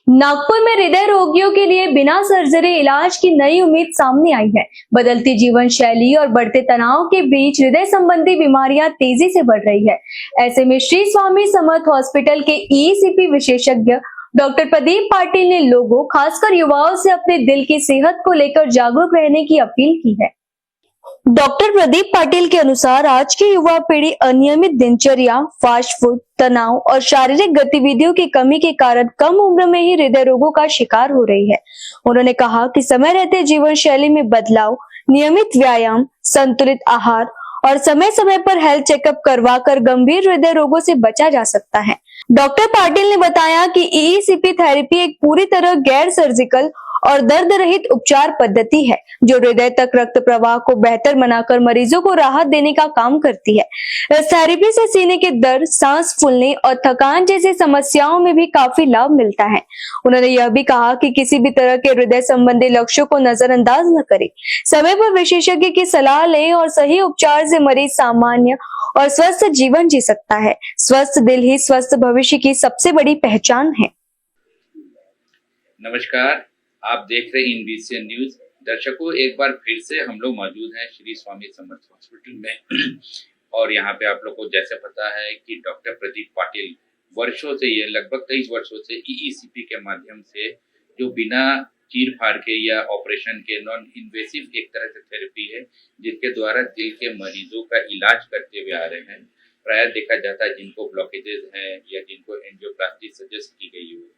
नागपुर में हृदय रोगियों के लिए बिना सर्जरी इलाज की नई उम्मीद सामने आई है। बदलती जीवन शैली और बढ़ते तनाव के बीच हृदय संबंधी बीमारियां तेजी से बढ़ रही है। ऐसे में श्री स्वामी समर्थ हॉस्पिटल के ईसीपी विशेषज्ञ डॉक्टर प्रदीप पाटिल ने लोगों, खासकर युवाओं से अपने दिल की सेहत को लेकर जागरूक रहने की अपील की है। डॉक्टर प्रदीप पाटिल के अनुसार आज की युवा पीढ़ी अनियमित दिनचर्या, फास्ट फूड, तनाव और शारीरिक गतिविधियों की कमी के कारण कम उम्र में ही हृदय रोगों का शिकार हो रही है। उन्होंने कहा कि समय रहते जीवन शैली में बदलाव, नियमित व्यायाम, संतुलित आहार और समय समय पर हेल्थ चेकअप करवाकर गंभीर हृदय रोगों से बचा जा सकता है। डॉक्टर पाटिल ने बताया कि ईईसीपी थेरेपी एक पूरी तरह गैर सर्जिकल और दर्द रहित उपचार पद्धति है, जो हृदय तक रक्त प्रवाह को बेहतर बनाकर मरीजों को राहत देने का काम करती है। इस थेरेपी से सीने के दर्द, सांस फूलने और थकान जैसी समस्याओं में भी काफी लाभ मिलता है। उन्होंने यह भी कहा कि किसी भी तरह के हृदय संबंधी लक्ष्यों को नजरअंदाज न करें, समय पर विशेषज्ञ की सलाह लें और सही उपचार से मरीज सामान्य और स्वस्थ जीवन जी सकता है। स्वस्थ दिल ही स्वस्थ भविष्य की सबसे बड़ी पहचान है। नमस्कार, आप देख रहे हैं इनवीसीएन न्यूज। दर्शकों, एक बार फिर से हम लोग मौजूद हैं श्री स्वामी समर्थ हॉस्पिटल में और यहाँ पे आप लोग को जैसे पता है कि डॉक्टर प्रदीप पाटिल वर्षों से, ये लगभग 23 वर्षों से ईईसीपी के माध्यम से, जो बिना चीर फाड़ के या ऑपरेशन के नॉन इन्वेसिव एक तरह से थेरेपी है, जिसके द्वारा दिल के मरीजों का इलाज करते हुए आ रहे हैं। प्राय देखा जाता है जिनको ब्लॉकेजेस हैं या जिनको एंजियोप्लास्टी सजेस्ट की गई हो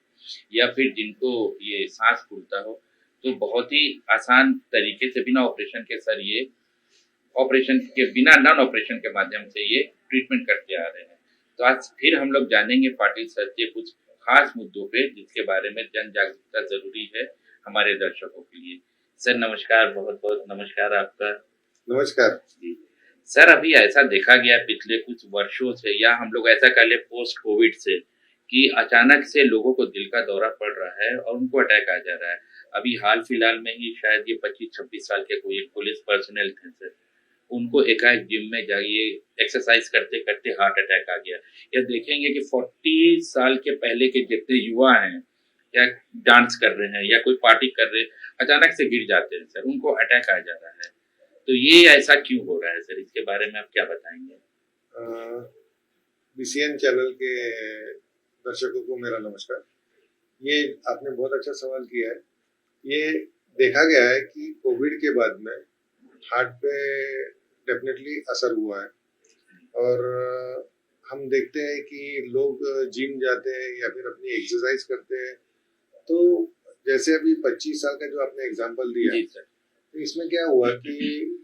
या फिर जिनको ये सांस फूलता हो, तो बहुत ही आसान तरीके से बिना ऑपरेशन के सर ये ऑपरेशन के बिना नॉन ऑपरेशन के माध्यम से ये ट्रीटमेंट करते आ रहे हैं। तो आज फिर हम लोग जानेंगे पाटिल सर के कुछ खास मुद्दों पे, जिसके बारे में जन जागरूकता जरूरी है हमारे दर्शकों के लिए। सर नमस्कार, बहुत बहुत नमस्कार आपका। नमस्कार जी सर, अभी ऐसा देखा गया पिछले कुछ वर्षों से, या हम लोग ऐसा कर ले पोस्ट कोविड से, कि अचानक से लोगों को दिल का दौरा पड़ रहा है और उनको अटैक आ जा रहा है। अभी हाल फिलहाल में ही शायद ये 25-26 साल के कोई पुलिस पर्सनल थे सर, उनको एकाएक जिम में जाइए एक्सरसाइज करते करते हार्ट अटैक आ गया। या देखेंगे कि 40 साल के पहले के जितने युवा हैं या डांस कर रहे हैं या कोई पार्टी कर रहे हैं, अचानक से गिर जाते हैं सर, उनको अटैक आ जा रहा है। तो ये ऐसा क्यों हो रहा है सर, इसके बारे में आप क्या बताएंगे? बीसीएन चैनल के दर्शकों को मेरा नमस्कार। ये आपने बहुत अच्छा सवाल किया है। ये देखा गया है कि कोविड के बाद में हार्ट पे डेफिनेटली असर हुआ है और हम देखते हैं कि लोग जिम जाते हैं या फिर अपनी एक्सरसाइज करते हैं। तो जैसे अभी 25 साल का जो आपने एग्जांपल दिया, तो इसमें क्या हुआ कि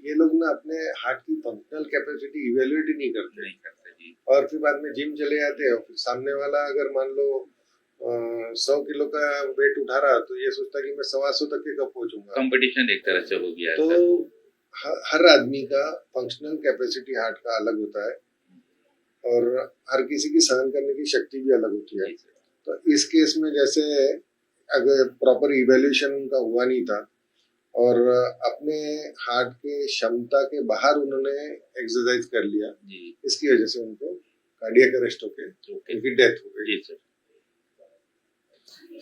ये लोग ना अपने हार्ट की फंक्शनल कैपेसिटी इवेल्युएट ही नहीं करते जी। और फिर बाद में जिम चले जाते हैं और फिर सामने वाला अगर मान लो 100 किलो का वेट उठा रहा, तो ये सोचता कि मैं 125 तक के कब पहुंचूंगा। कंपटीशन एक तरह से हो गया है। तो हर आदमी का फंक्शनल कैपेसिटी हार्ट का अलग होता है और हर किसी की सहन करने की शक्ति भी अलग होती है। तो इस केस में जैसे अगर प्रॉपर इवेल्यूएशन उनका हुआ नहीं था और अपने हार्ट के क्षमता के बाहर उन्होंने एक्सरसाइज कर लिया, इसकी वजह से उनको कार्डियक अरेस्ट होके उनकी डेथ हो गई।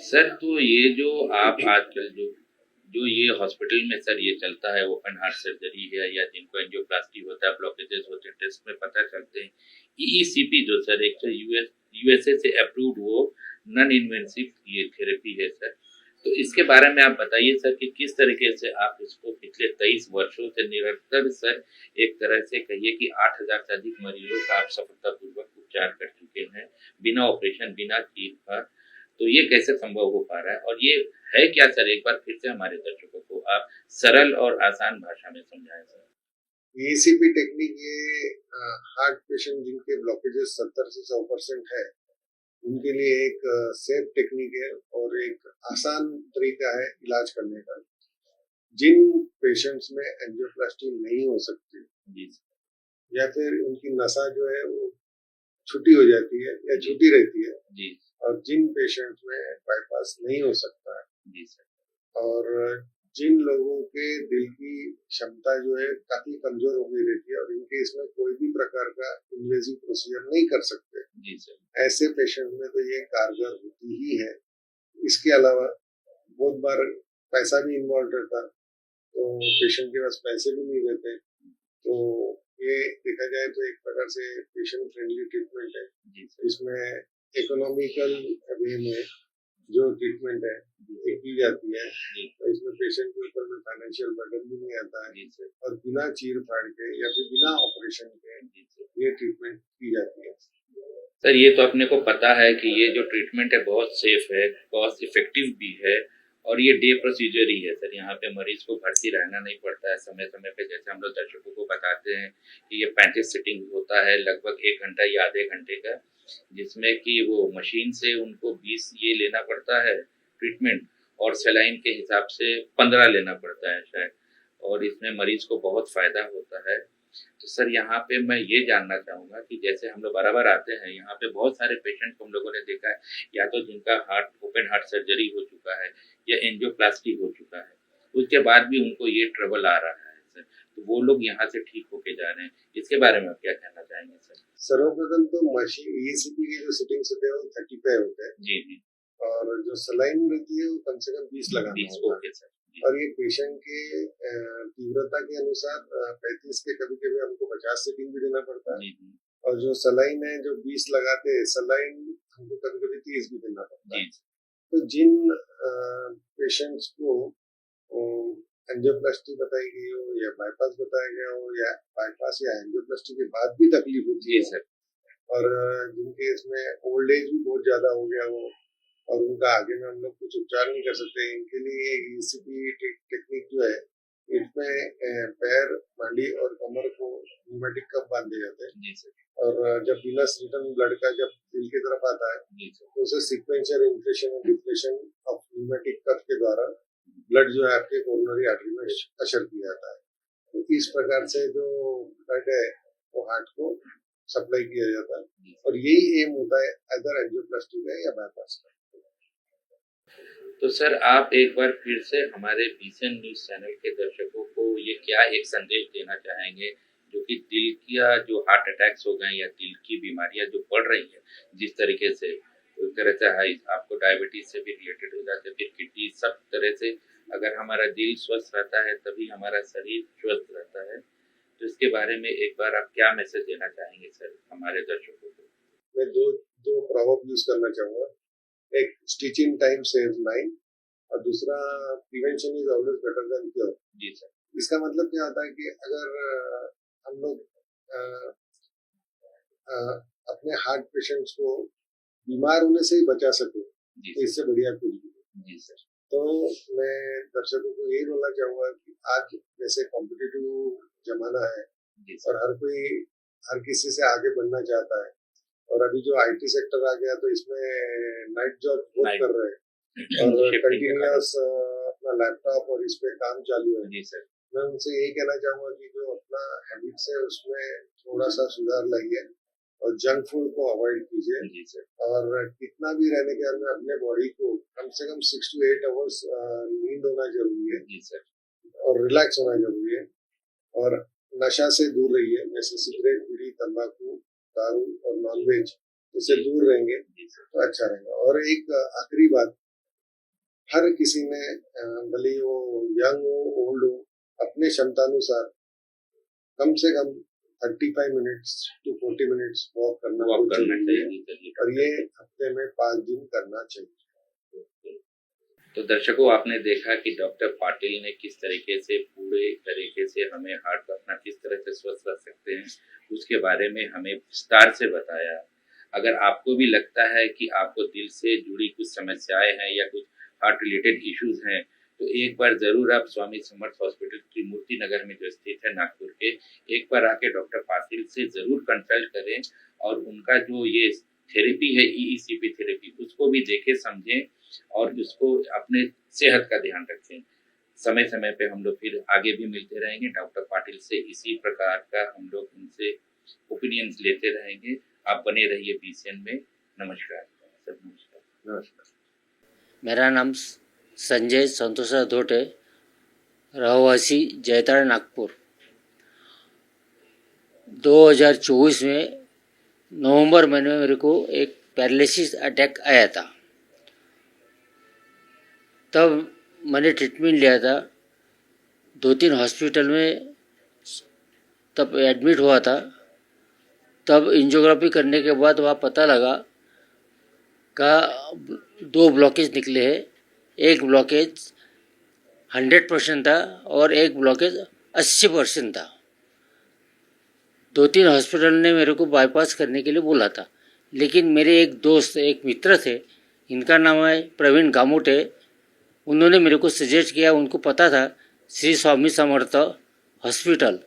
सर, तो ये जो आप आजकल जो ये हॉस्पिटल में सर ये चलता है, ओपन हार्ट सर्जरी है या जिनको एंजियोप्लास्टी होता है, ब्लॉकेजेस होते हैं, टेस्ट में पता चलते हैं। ईईसीपी जो सर एक तो यूएसए से अप्रूव्ड वो नॉन इन्वेसिव ये थेरेपी है सर, तो इसके बारे में आप बताइए सर कि किस तरीके से आप इसको पिछले 23 वर्षों से निरंतर सर एक तरह से कहिए कि 8000 से अधिक मरीजों का आप सफलतापूर्वक उपचार कर चुके हैं बिना ऑपरेशन, बिना चीर का। तो ये कैसे संभव हो पा रहा है और ये है क्या सर, एक बार फिर से हमारे दर्शकों को आप सरल और आसान भाषा में समझाएं सर। ईसीपी टेक्निक ये हार्ट पेशेंट जिनके ब्लॉकेजेस 70 से 100% है, उनके लिए एक सेफ टेक्निक है और एक आसान तरीका है इलाज करने का। जिन पेशेंट्स में एंजियोप्लास्टी नहीं हो सकती या फिर उनकी नसा जो है वो छुटी हो जाती है या छुटी रहती है जी, और जिन पेशेंट्स में बाईपास नहीं हो सकता जी सर, और जिन लोगों के दिल की क्षमता जो है काफी कमजोर हो गई रहती है और इनके इसमें कोई भी प्रकार का इन्वेसिव प्रोसीजर नहीं कर सकते जी सर, ऐसे पेशेंट में तो ये कारगर होती ही है। इसके अलावा बहुत बार पैसा भी इन्वॉल्व रहता, तो पेशेंट के पास पैसे भी नहीं रहते, तो ये देखा जाए तो एक प्रकार से पेशेंट फ्रेंडली ट्रीटमेंट है। इसमें इकोनॉमिकल वे में जो ट्रीटमेंट है ये की जाती है, तो इसमें पेशेंट के ऊपर में फाइनेंशियल बर्डन भी नहीं आता है और बिना चीर फाड़ के या फिर बिना ऑपरेशन के ये ट्रीटमेंट की जाती है। सर ये तो अपने को पता है कि ये जो ट्रीटमेंट है बहुत सेफ है, कॉस्ट इफेक्टिव भी है और ये डे प्रोसीजर ही है सर। यहाँ पे मरीज को भर्ती रहना नहीं पड़ता है समय समय पे, जैसे हम लोग दर्शकों को बताते हैं कि ये 35 सिटिंग होता है लगभग 1 घंटा या आधे घंटे का, जिसमें कि वो मशीन से उनको 20 ये लेना पड़ता है ट्रीटमेंट और सलाइन के हिसाब से 15 लेना पड़ता है शायद, और इसमें मरीज को बहुत फायदा होता है। तो सर यहाँ पे मैं ये जानना चाहूँगा कि जैसे हम लोग बराबर आते हैं यहाँ पे बहुत सारे पेशेंट को हम लोगों ने देखा है, या तो जिनका हार्ट ओपन हार्ट सर्जरी हो चुका है या एंजियोप्लास्टी हो चुका है, उसके बाद भी उनको ये ट्रबल आ रहा है सर, तो वो लोग यहाँ से ठीक होके जा रहे हैं, इसके बारे में आप क्या कहना चाहेंगे सर? सर्वप्रथम तो मशीन ईसीपी की जो सिटिंग्स होते हैं वो 35 होते हैं जी जी, और जो सलाइन रहती है वो कम से कम 20 लगाना 20 होगा। Okay sir. और ये पेशेंट के तीव्रता के अनुसार 35 के कभी कभी हमको 50 सिटिंग भी देना पड़ता है, और जो सलाइन है जो 20 लगाते हैं सलाइन हमको कभी कभी 30 भी देना पड़ता है। तो जिन पेशेंट्स को एंजियोप्लास्टी बताई गई हो या बाईपास बताया गया हो या बाईपास या एंजियोप्लास्टी के बाद भी तकलीफ होती है सर, और जिनके इसमें ओल्ड एज भी बहुत ज्यादा हो गया हो और उनका आगे में हम लोग कुछ उपचार नहीं कर सकते, इनके लिए ईसीपी टेक्निक जो है इसमें पैर, मांडी और कमर को न्यूमेटिक कप बांधे जाते हैं, और जब विनस रिटर्न ब्लड का जब दिल की तरफ आता है तो उसे सीक्वेंशियल इन्फ्लेशन और डिफ्लेशन ऑफ न्यूमेटिक कप के द्वारा ब्लड जो है आपके कोरोनरी आर्टरी में अशर किया जाता है। तो इस प्रकार से जो ब्लड है वो हार्ट को सप्लाई किया जाता है, और यही एम होता है अदर एंजियोप्लास्टी का या बाईपास का। तो सर आप एक बार फिर से हमारे बीसीएन न्यूज चैनल के दर्शकों को ये क्या एक संदेश देना चाहेंगे, जो कि दिल का जो हार्ट अटैक्स हो गए या दिल की बीमारियां जो बढ़ रही है जिस तरीके से, एक तरह से हाई आपको डायबिटीज से भी रिलेटेड हो जाते हैं, फिर किडनी, सब तरह से अगर हमारा दिल स्वस्थ रहता है तभी हमारा शरीर स्वस्थ रहता है, तो इसके बारे में एक बार आप क्या मैसेज देना चाहेंगे सर हमारे दर्शकों को? मैं दो प्रॉवर्ब यूज करना चाहूंगा, एक stitch in time saves nine और दूसरा prevention is always better than cure. जी सर। इसका मतलब क्या होता है कि अगर हम लोग अपने हार्ट पेशेंट्स को बीमार होने से ही बचा सके तो इससे बढ़िया कुछ भी नहीं। जी सर। तो मैं दर्शकों को यही बोलना चाहूंगा कि आज जैसे कॉम्पिटिटिव जमाना है और हर किसी से आगे बढ़ना चाहता है, और अभी जो आईटी सेक्टर आ गया तो इसमें नाइट जॉब बहुत कर रहे हैं और कंटिन्यूअस अपना लैपटॉप और इस पे काम चालू है। जी सर। मैं उनसे यही कहना चाहूंगा कि जो अपना हैबिट्स है उसमें थोड़ा सा सुधार लाइए और जंक फूड को अवॉइड कीजिए। जी सर। और कितना भी रहने के बाद में अपने बॉडी को कम से कम 6 to 8 आवर्स नींद होना जरूरी है। जी सर। और रिलैक्स होना जरूरी है, और नशा से दूर रहिए, जैसे सिगरेट, बीड़ी, तंबाकू, दारू और नॉनवेज, इससे दूर रहेंगे तो अच्छा रहेगा। और एक आखिरी बात, हर किसी ने भले वो यंग हो ओल्ड हो, अपने क्षमतानुसार कम से कम 35 मिनट्स to 40 मिनट्स वॉक करना चाहिए, और ये हफ्ते में 5 दिन करना चाहिए। तो दर्शकों आपने देखा कि डॉक्टर पाटिल ने किस तरीके से पूरे तरीके से हमें हार्ट अपना किस तरह से स्वस्थ रख सकते हैं उसके बारे में हमें विस्तार से बताया। अगर आपको भी लगता है कि आपको दिल से जुड़ी कुछ समस्याएं हैं या कुछ हार्ट रिलेटेड इश्यूज हैं, तो एक बार जरूर आप स्वामी समर्थ हॉस्पिटल त्रिमूर्ति नगर में जो स्थित है नागपुर के, एक बार आके डॉक्टर पाटिल से जरूर कंसल्ट करें और उनका जो ये थेरेपी है ईईसीपी थेरेपी उसको भी देखें समझें और उसको अपने सेहत का ध्यान रखें। समय समय पे हम लोग फिर आगे भी मिलते रहेंगे डॉक्टर पाटिल से, इसी प्रकार का हम लोग उनसे ओपिनियंस लेते रहेंगे। आप बने रहिए बीसीएन में। नमस्कार सर। नमस्कार। मेरा नाम संजय संतोष धोटे, रहवासी जयताड़ नागपुर। 2024 में नवंबर महीने में मेरे को एक पैरालिसिस अटैक आया था। तब मैंने ट्रीटमेंट लिया था 2-3 हॉस्पिटल में, तब एडमिट हुआ था। तब एंजियोग्राफी करने के बाद वहाँ पता लगा का 2 ब्लॉकेज निकले हैं। एक ब्लॉकेज 100% था और एक ब्लॉकेज 80% था। 2-3 हॉस्पिटल ने मेरे को बाईपास करने के लिए बोला था, लेकिन मेरे एक दोस्त, एक मित्र थे, इनका नाम है प्रवीण गामुटे। उन्होंने मेरे को सजेस्ट किया, उनको पता था Shri Swami Samarth hospital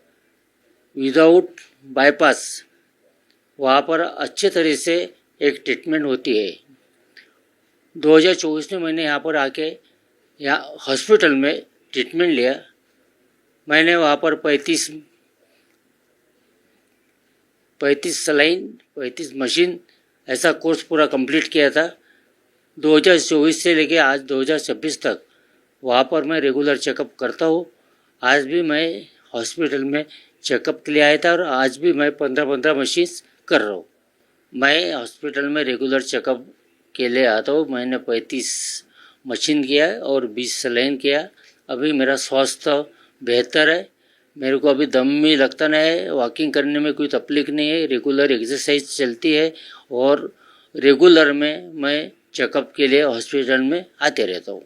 without bypass, वहाँ पर अच्छे तरह से एक ट्रीटमेंट होती है। 2024 में मैंने यहाँ पर आके यहाँ हॉस्पिटल में ट्रीटमेंट लिया। मैंने वहाँ पर 35 सलाइन, 35 मशीन, ऐसा कोर्स पूरा कंप्लीट किया था। 2024 से लेके आज 2026 तक वहाँ पर मैं रेगुलर चेकअप करता हूँ। आज भी मैं हॉस्पिटल में चेकअप के लिए आया था और आज भी मैं 15 मशीन कर रहा हूँ। मैं हॉस्पिटल में रेगुलर चेकअप के लिए आता हूँ। मैंने 35 मशीन किया और 20 सलाइन किया। अभी मेरा स्वास्थ्य बेहतर है। मेरे को अभी दम भी लगता नहीं है, वॉकिंग करने में कोई तकलीफ नहीं है। रेगुलर एक्सरसाइज चलती है और रेगुलर में मैं चेकअप के लिए हॉस्पिटल में आते रहता हूँ।